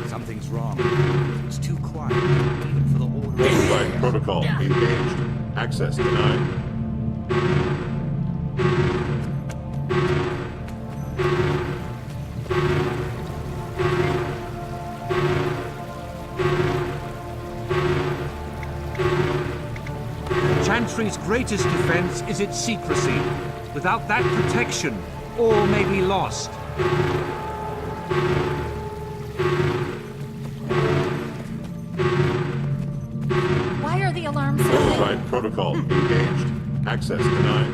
Something's wrong. It's too quiet, even for the order. Notified protocol engaged. Access denied. Chantry's greatest defense is its secrecy. Without that protection, all may be lost. Why are the alarms so Notified protocol engaged. Access denied.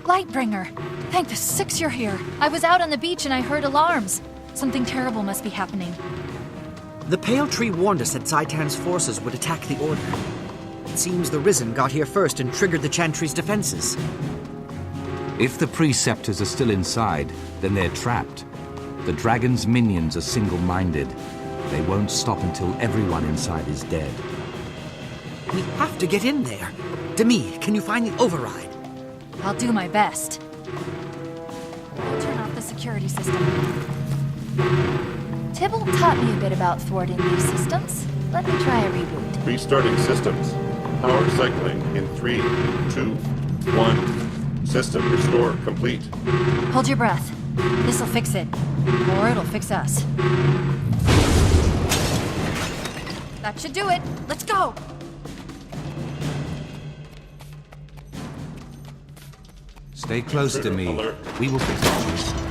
Lightbringer! Thank the six you're here. I was out on the beach and I heard alarms. Something terrible must be happening. The Pale Tree warned us that Zaitan's forces would attack the Order. It seems the Risen got here first and triggered the Chantry's defenses. If the Preceptors are still inside, then they're trapped. The Dragon's minions are single-minded. They won't stop until everyone inside is dead. We have to get in there. Demi, can you find the override? I'll do my best. I'll turn off the security system. Tibble taught me a bit about thwarting these systems. Let me try a reboot. Restarting systems. Power cycling in 3, 2, 1. System restore complete. Hold your breath. This'll fix it. Or it'll fix us. That should do it. Let's go! Stay close to me. Alert. We will protect you.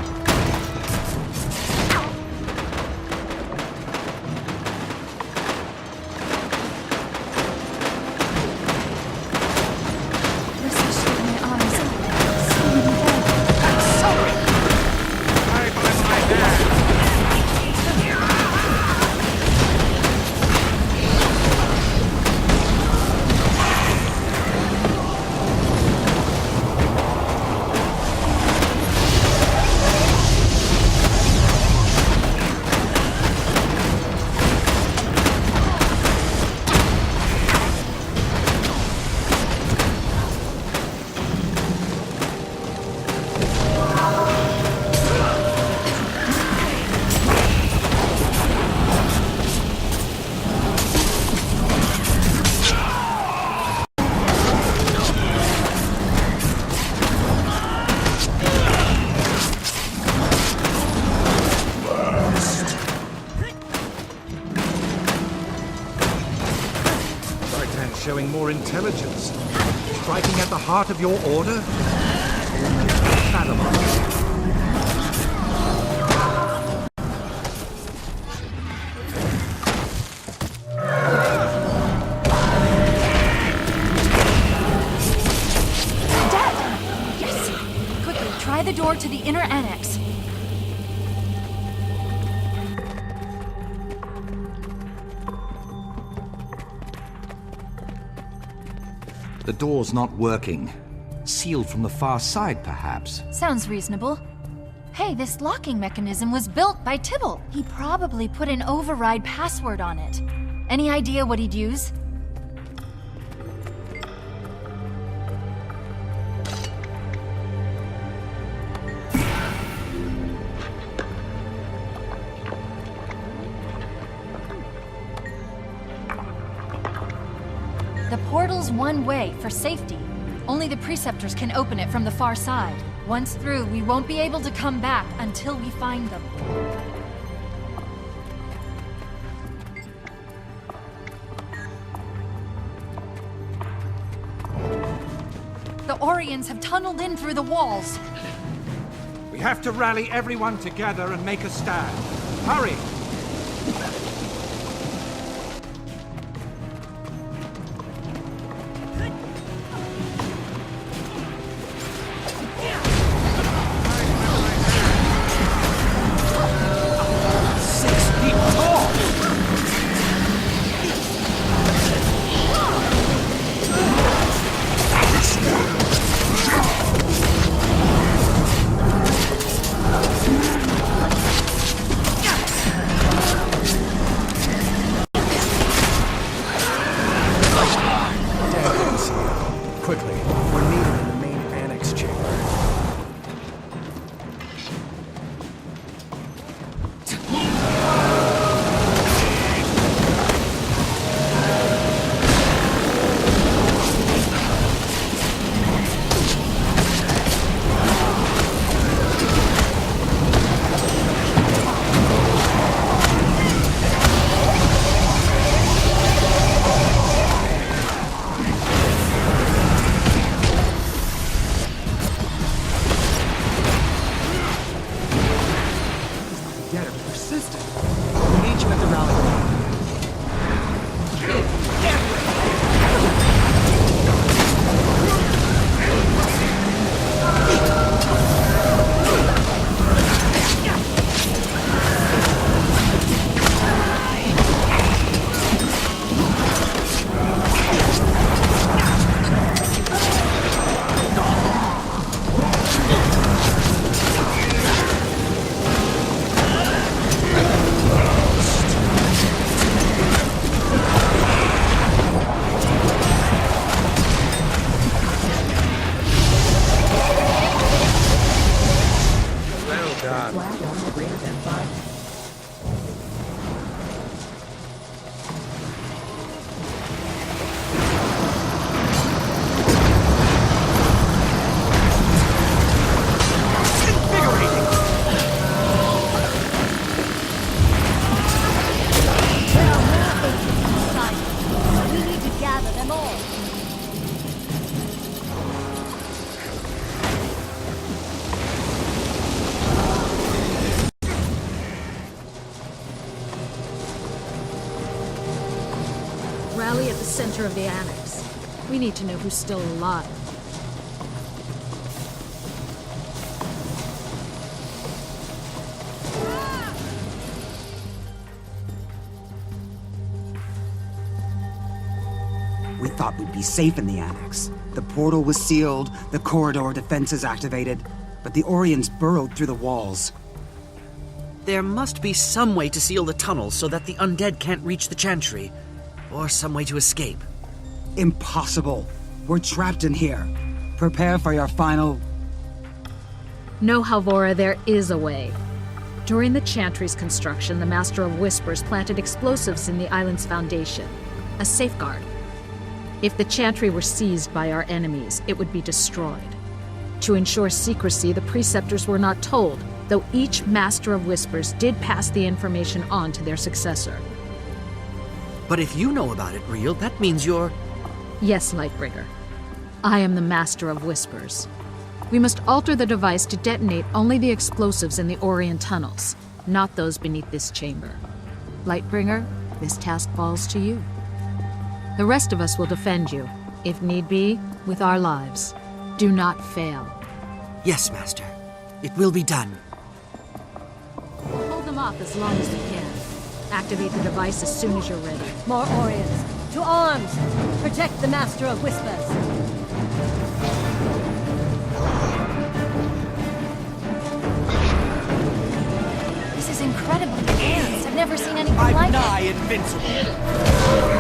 Showing more intelligence. Striking at the heart of your order? Fathomable. Dead! Yes! Quickly, try the door to the inner annex. The door's not working. Sealed from the far side, perhaps. Sounds reasonable. Hey, this locking mechanism was built by Tibble. He probably put an override password on it. Any idea what he'd use? The portal's one way, for safety. Only the Preceptors can open it from the far side. Once through, we won't be able to come back until we find them. The Orrians have tunneled in through the walls. We have to rally everyone together and make a stand. Hurry! rally at the center of the annex. We need to know who's still alive. We thought we'd be safe in the annex. The portal was sealed, the corridor defenses activated, but the Orrians burrowed through the walls. There must be some way to seal the tunnels so that the undead can't reach the chantry. Or some way to escape. Impossible. We're trapped in here. Prepare for your final... No, Halvora, there is a way. During the chantry's construction, the Master of Whispers planted explosives in the island's foundation. A safeguard. If the chantry were seized by our enemies, it would be destroyed. To ensure secrecy, the preceptors were not told, though each Master of Whispers did pass the information on to their successor. But if you know about it, Reel, that means you're... Yes, Lightbringer. I am the Master of Whispers. We must alter the device to detonate only the explosives in the Orrian tunnels, not those beneath this chamber. Lightbringer, this task falls to you. The rest of us will defend you, if need be, with our lives. Do not fail. Yes, Master. It will be done. Hold them off as long as you can. Activate the device as soon as you're ready. More Orrians! To arms! Protect the Master of Whispers! This is incredibly advanced. I've never seen anything like it. Nigh invincible.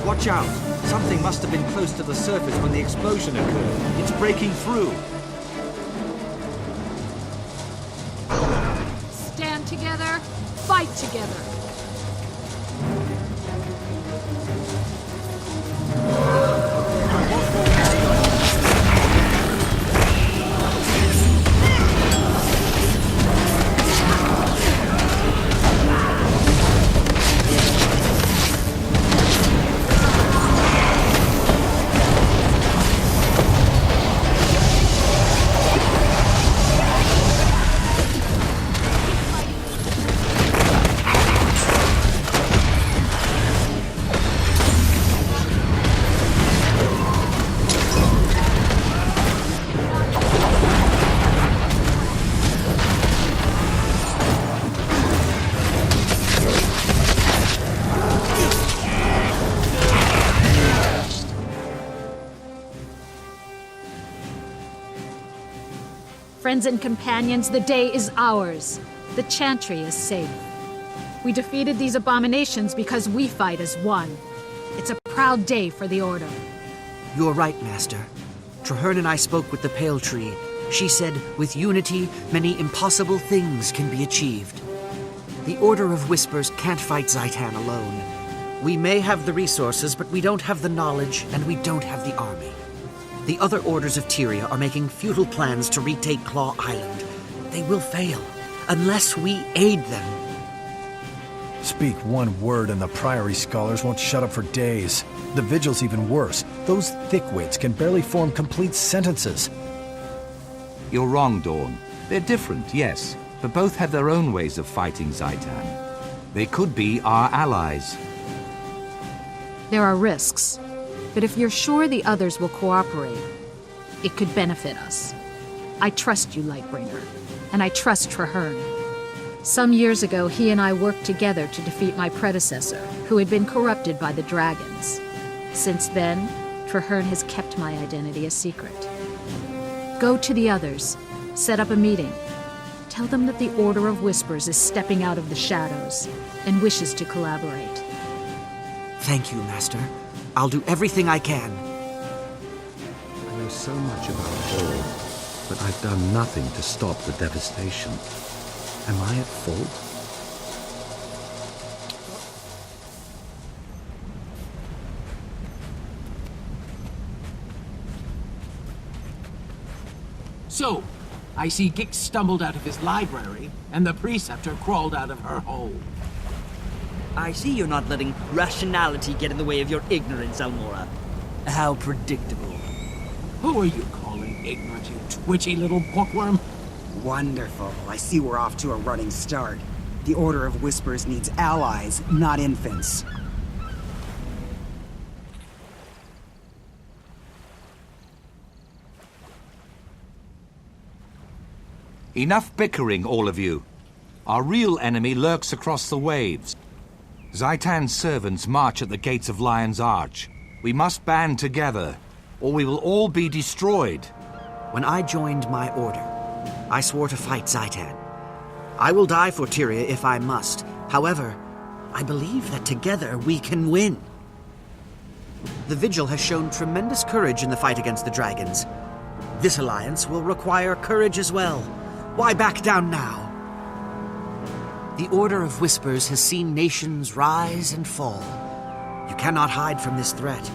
Watch out! Something must have been close to the surface when the explosion occurred. It's breaking through. Stand together, fight together. Friends and companions, the day is ours. The chantry is safe. We defeated these abominations because we fight as one. It's a proud day for the Order. You're right, Master. Trahaerne and I spoke with the Pale Tree. She said, with unity, many impossible things can be achieved. The Order of Whispers can't fight Zaitan alone. We may have the resources, but we don't have the knowledge, and we don't have the army. The other orders of Tyria are making futile plans to retake Claw Island. They will fail, unless we aid them. Speak one word and the Priory scholars won't shut up for days. The Vigil's even worse. Those thickwits can barely form complete sentences. You're wrong, Dawn. They're different, yes, but both have their own ways of fighting Zaitan. They could be our allies. There are risks, but if you're sure the others will cooperate, it could benefit us. I trust you, Lightbringer, and I trust Trahaerne. Some years ago, he and I worked together to defeat my predecessor, who had been corrupted by the dragons. Since then, Trahaerne has kept my identity a secret. Go to the others, set up a meeting. Tell them that the Order of Whispers is stepping out of the shadows and wishes to collaborate. Thank you, Master. I'll do everything I can. I know so much about all, but I've done nothing to stop the devastation. Am I at fault? So, I see Gix stumbled out of his library, and the Preceptor crawled out of her hole. I see you're not letting rationality get in the way of your ignorance, Almora. How predictable. Who are you calling ignorant, you twitchy little bookworm? Wonderful. I see we're off to a running start. The Order of Whispers needs allies, not infants. Enough bickering, all of you. Our real enemy lurks across the waves. Zaitan's servants march at the gates of Lion's Arch. We must band together, or we will all be destroyed. When I joined my order, I swore to fight Zaitan. I will die for Tyria if I must. However, I believe that together we can win. The Vigil has shown tremendous courage in the fight against the dragons. This alliance will require courage as well. Why back down now? The Order of Whispers has seen nations rise and fall. You cannot hide from this threat.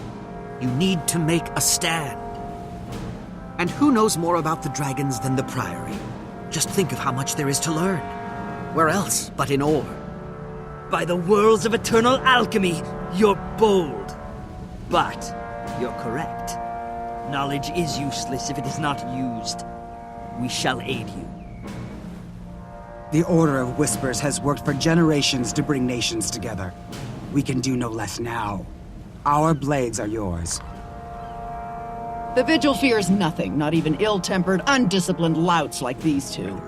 You need to make a stand. And who knows more about the dragons than the Priory? Just think of how much there is to learn. Where else but in Orr? By the worlds of eternal alchemy, you're bold. But you're correct. Knowledge is useless if it is not used. We shall aid you. The Order of Whispers has worked for generations to bring nations together. We can do no less now. Our blades are yours. The Vigil fears nothing, not even ill-tempered, undisciplined louts like these two.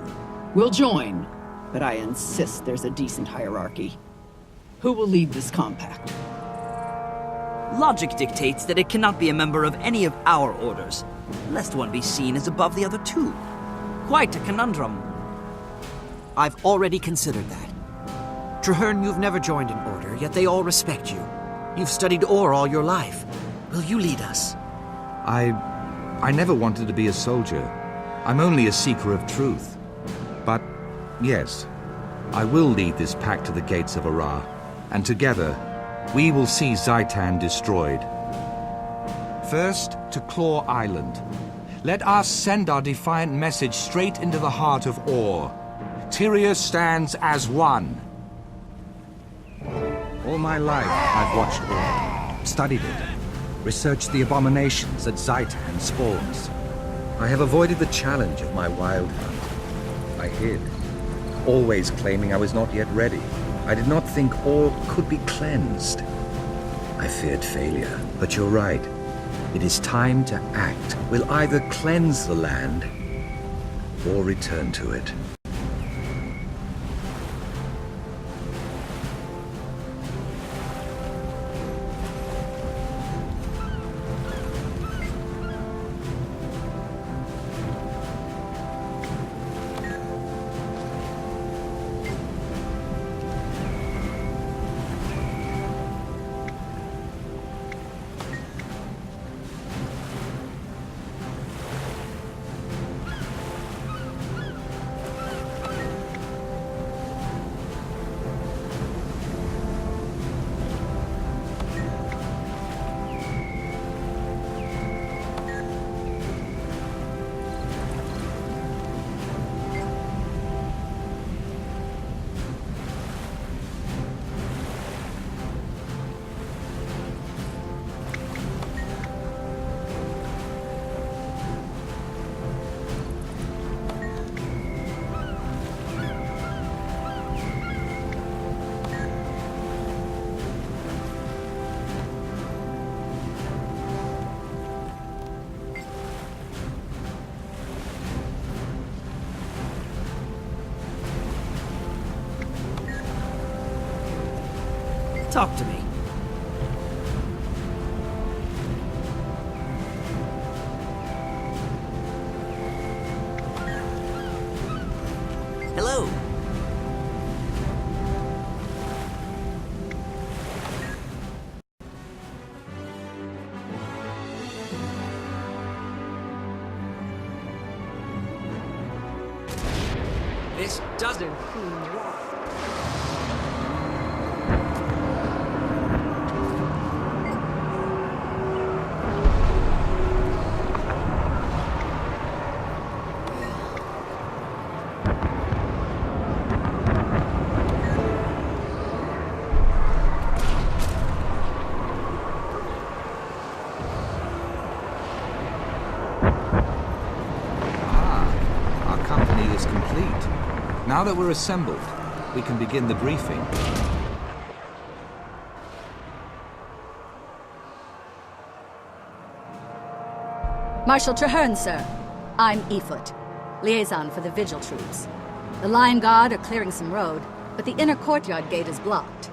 We'll join, but I insist there's a decent hierarchy. Who will lead this compact? Logic dictates that it cannot be a member of any of our orders, lest one be seen as above the other two. Quite a conundrum. I've already considered that. Trahaerne, you've never joined an order, yet they all respect you. You've studied Orr all your life. Will you lead us? I never wanted to be a soldier. I'm only a seeker of truth. But, yes, I will lead this pack to the gates of Ara, and together, we will see Zaitan destroyed. First, to Claw Island. Let us send our defiant message straight into the heart of Orr. Tyria stands as one. All my life, I've watched Orr, studied it, researched the abominations that Zaitan spawns. I have avoided the challenge of my wild hunt. I hid, always claiming I was not yet ready. I did not think Orr could be cleansed. I feared failure, but you're right. It is time to act. We'll either cleanse the land or return to it. Talk to me. Hello. This doesn't seem right. Our company is complete. Now that we're assembled, we can begin the briefing. Marshal Trahaerne, sir. I'm Efoot, liaison for the Vigil troops. The Lion Guard are clearing some road, but the inner courtyard gate is blocked.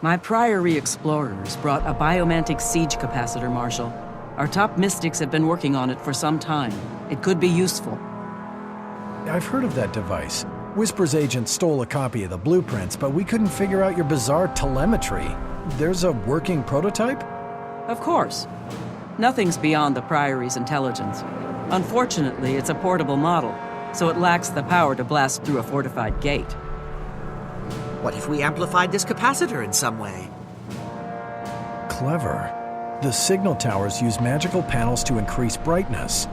My Priory explorers brought a biomantic siege capacitor, Marshal. Our top mystics have been working on it for some time. It could be useful. I've heard of that device. Whisper's agent stole a copy of the blueprints, but we couldn't figure out your bizarre telemetry. There's a working prototype? Of course. Nothing's beyond the Priory's intelligence. Unfortunately, it's a portable model, so it lacks the power to blast through a fortified gate. What if we amplified this capacitor in some way? Clever. The signal towers use magical panels to increase brightness.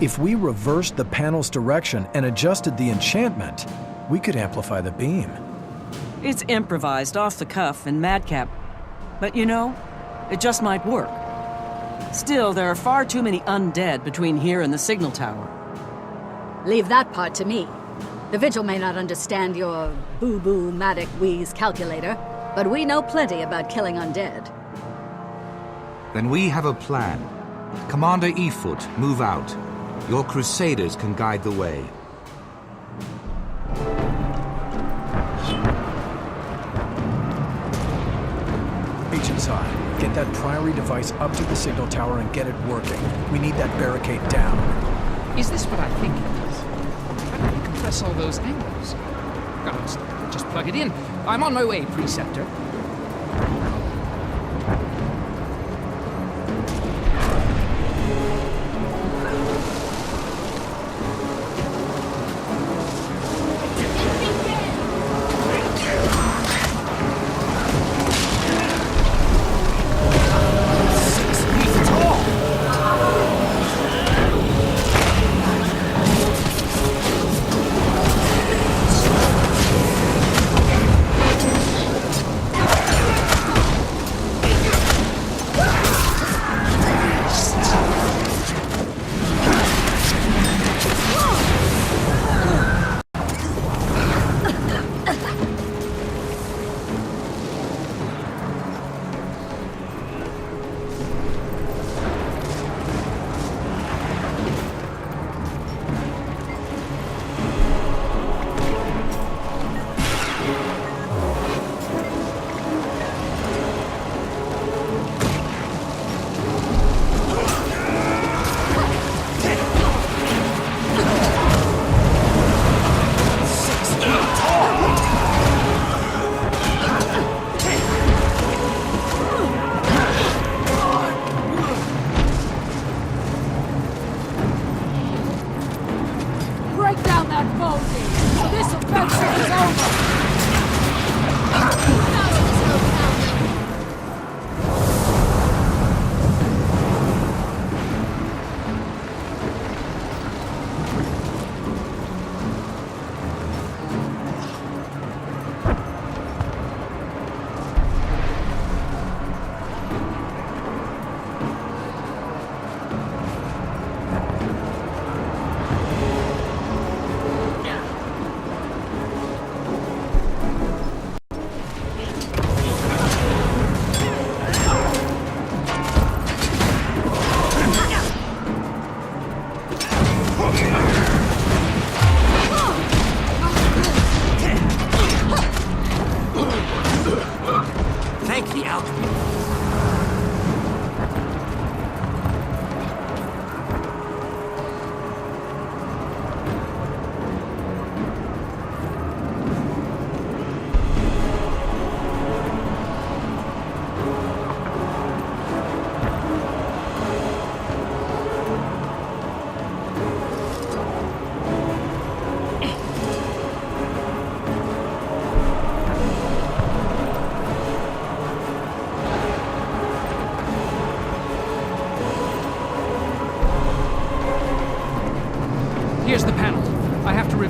If we reversed the panel's direction and adjusted the enchantment, we could amplify the beam. It's improvised, off the cuff, and madcap. But you know, it just might work. Still, there are far too many undead between here and the signal tower. Leave that part to me. The Vigil may not understand your boo-boo, matic, wheeze calculator, but we know plenty about killing undead. Then we have a plan. Commander Efoot, move out. Your crusaders can guide the way. Agent Zod, get that Priory device up to the signal tower and get it working. We need that barricade down. Is this what I think it is? How do you compress all those angles? God, just plug it in. I'm on my way, Preceptor.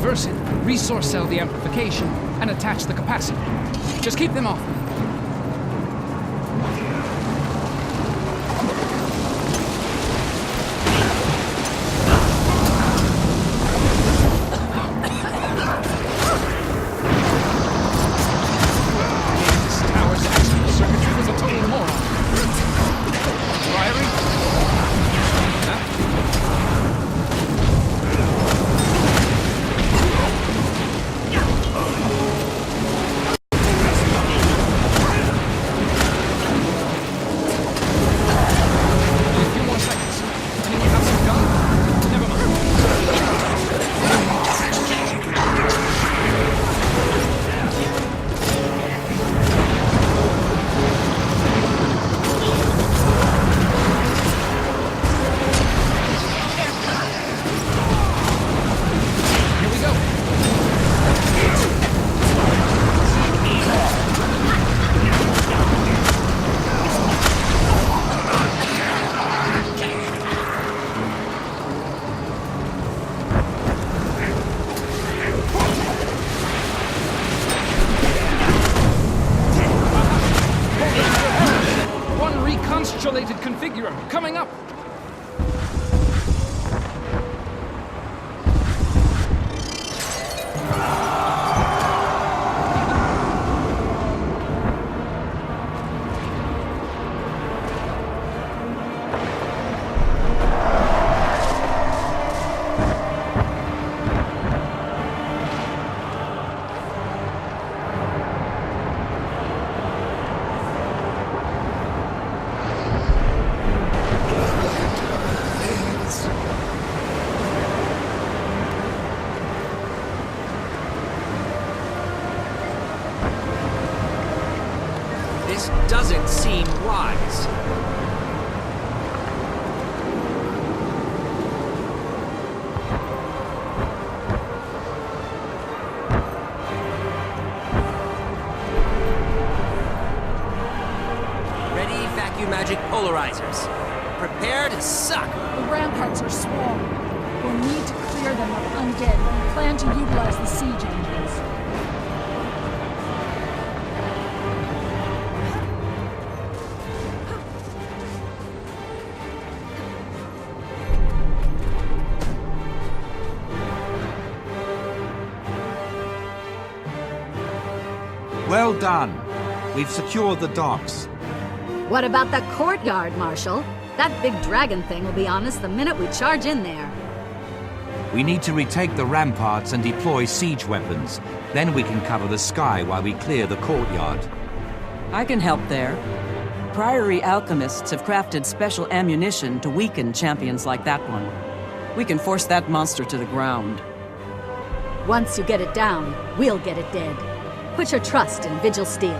reverse it, resource cell the amplification, and attach the capacitor. Just keep them off me. This tower's actual circuitry was a total moron. Priory? Configurer coming up. This doesn't seem wise. Ready, vacuum magic polarizers. Prepare to suck. The ramparts are swarmed. We'll need to clear them of undead. We plan to utilize the siege engines. Well done. We've secured the docks. What about the courtyard, Marshal? That big dragon thing will be on us the minute we charge in there. We need to retake the ramparts and deploy siege weapons. Then we can cover the sky while we clear the courtyard. I can help there. Priory alchemists have crafted special ammunition to weaken champions like that one. We can force that monster to the ground. Once you get it down, we'll get it dead. Put your trust in Vigil Steel.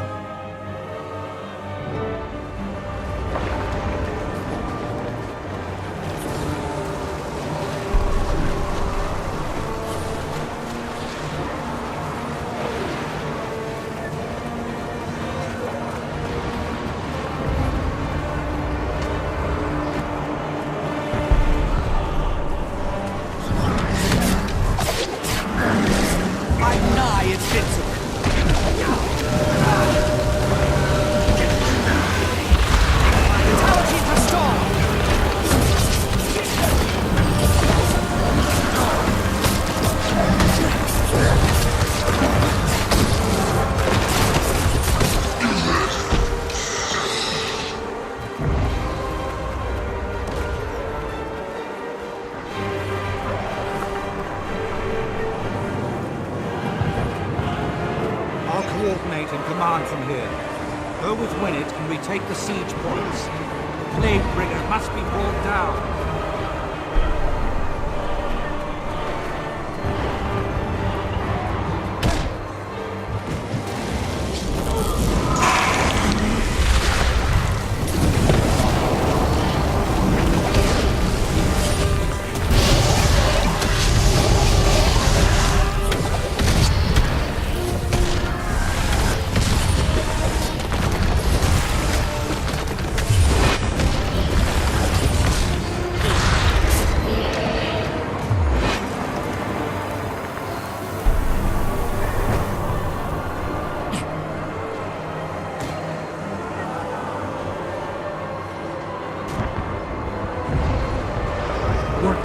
I'm nigh invincible. Vitality restored. I'll coordinate and command from here. Go with Winnet and retake the siege points. The Plague Bringer must be brought down.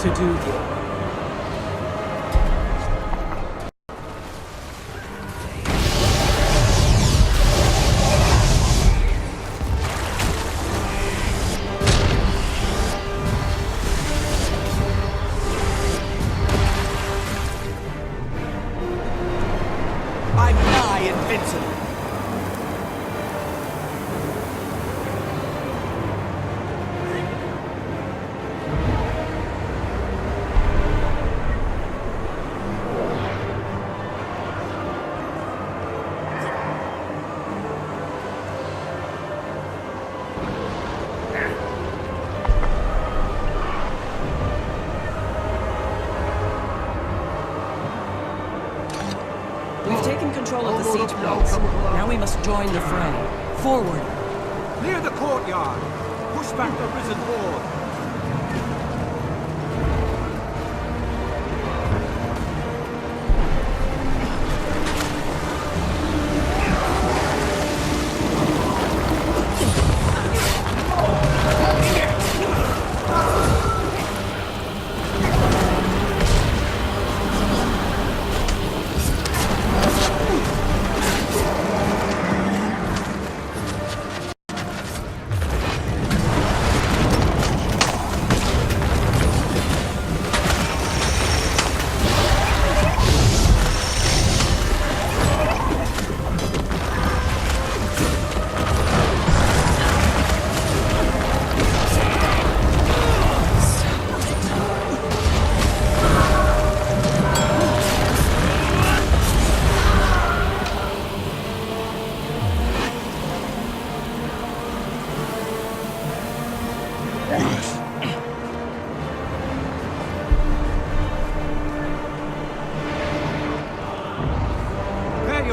to do here? I'm nigh invincible. We've taken control of the siege points. Now we must join the fray. Forward! Near the courtyard! Push back the risen horde!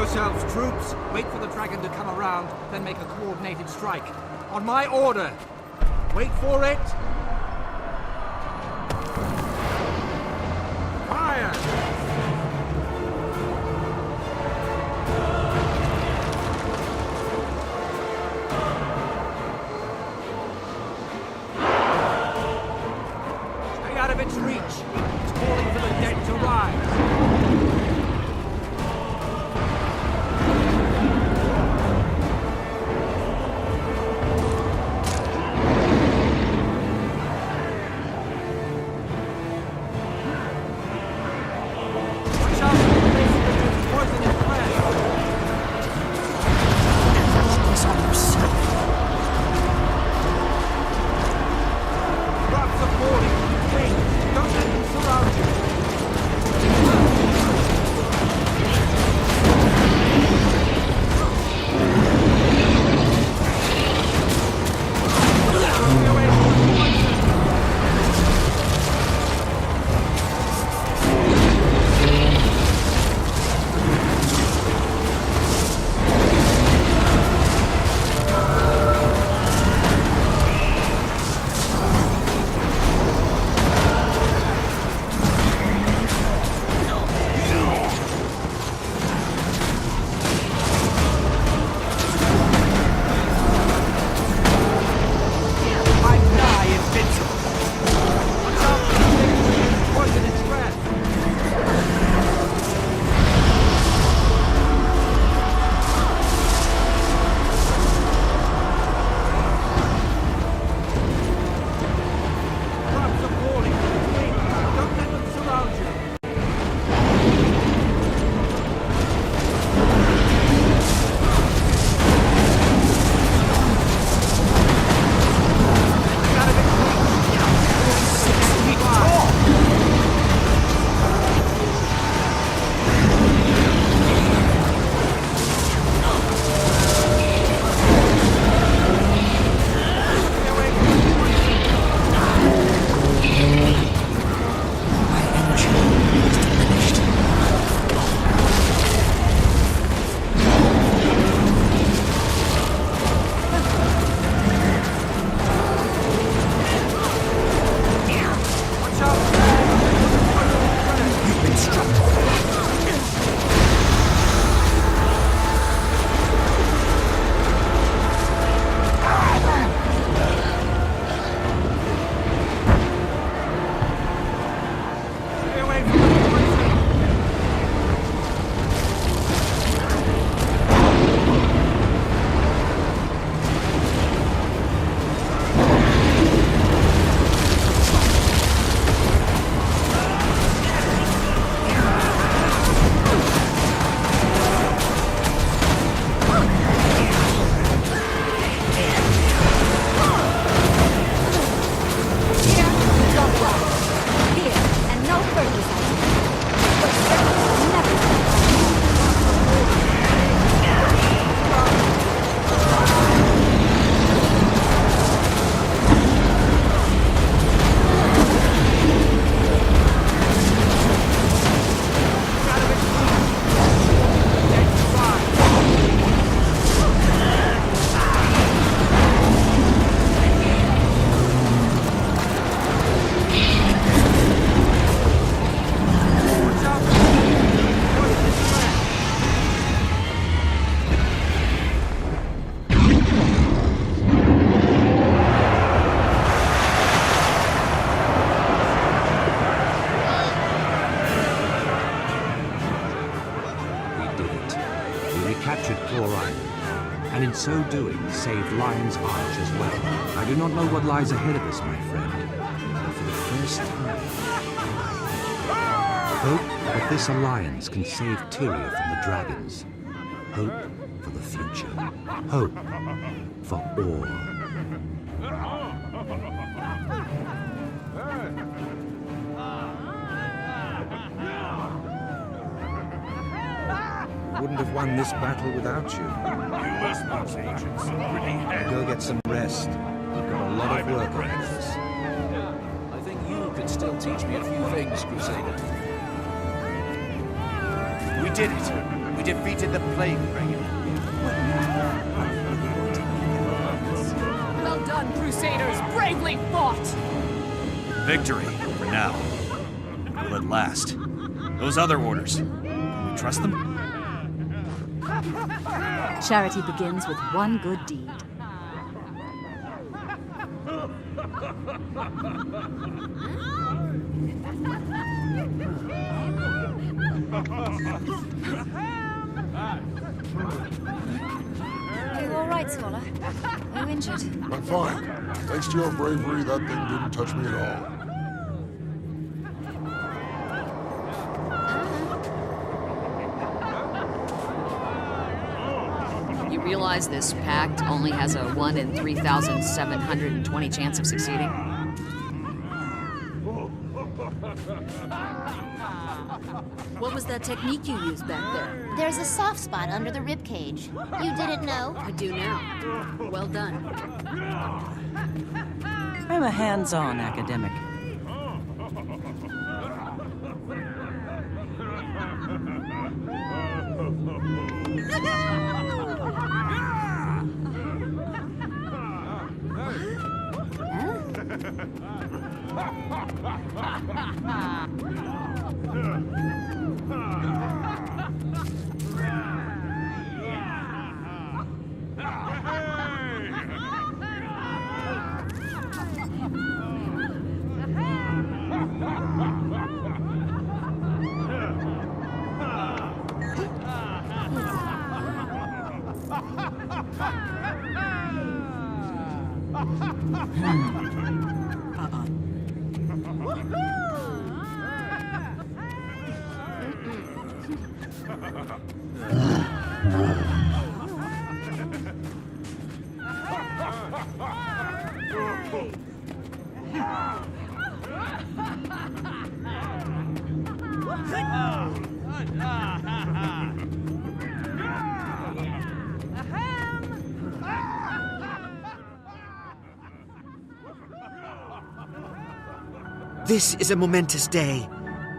yourselves, troops. Wait for the dragon to come around, then make a coordinated strike. On my order. Wait for it. Fire! Stay out of its reach. It's calling for the dead to rise. in so doing, saved Lion's Arch as well. I do not know what lies ahead of us, my friend. But for the first time, hope that this alliance can save Tyria from the dragons. Hope for the future. Hope for all. Wouldn't have won this battle without you. U.S. agents really Go get some rest. We've got a lot of work ahead of us. I think you could still teach me a few things, Crusader. We did it. We defeated the Plague Dragon. Well done, Crusaders! Bravely fought! Victory, for now. Will it last? Those other orders, can we trust them? Charity begins with one good deed. Are you all right, Scholar? Are you injured? I'm fine. Thanks to your bravery, that thing didn't touch me at all. You realize this pact only has a 1 in 3,720 chance of succeeding? What was that technique you used back there? There's a soft spot under the ribcage. You didn't know? I do now. Well done. I'm a hands-on academic. This is a momentous day.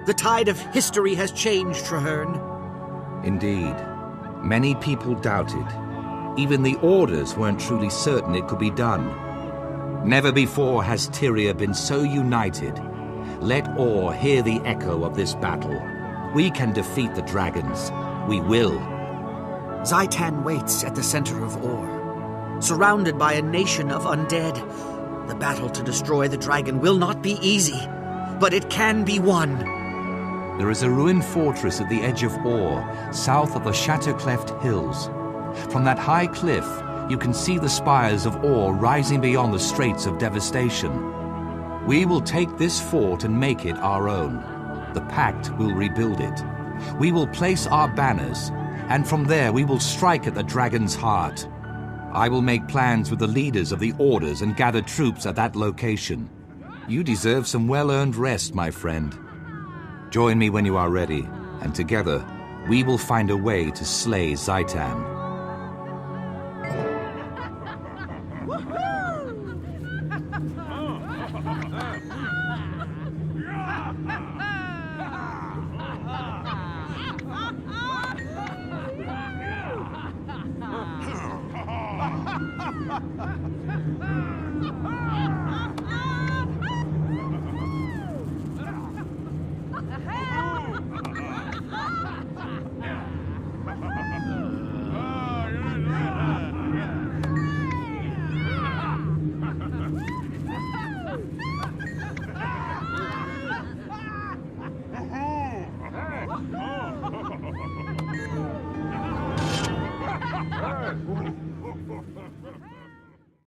The tide of history has changed, Trahaerne. Indeed. Many people doubted. Even the Orders weren't truly certain it could be done. Never before has Tyria been so united. Let Orr hear the echo of this battle. We can defeat the dragons. We will. Zhaitan waits at the center of Orr, surrounded by a nation of undead. The battle to destroy the dragon will not be easy, but it can be won. There is a ruined fortress at the edge of Orr, south of the Shattercleft Hills. From that high cliff, you can see the spires of Orr rising beyond the Straits of Devastation. We will take this fort and make it our own. The Pact will rebuild it. We will place our banners, and from there we will strike at the dragon's heart. I will make plans with the leaders of the Orders and gather troops at that location. You deserve some well-earned rest, my friend. Join me when you are ready, and together we will find a way to slay Zhaitan.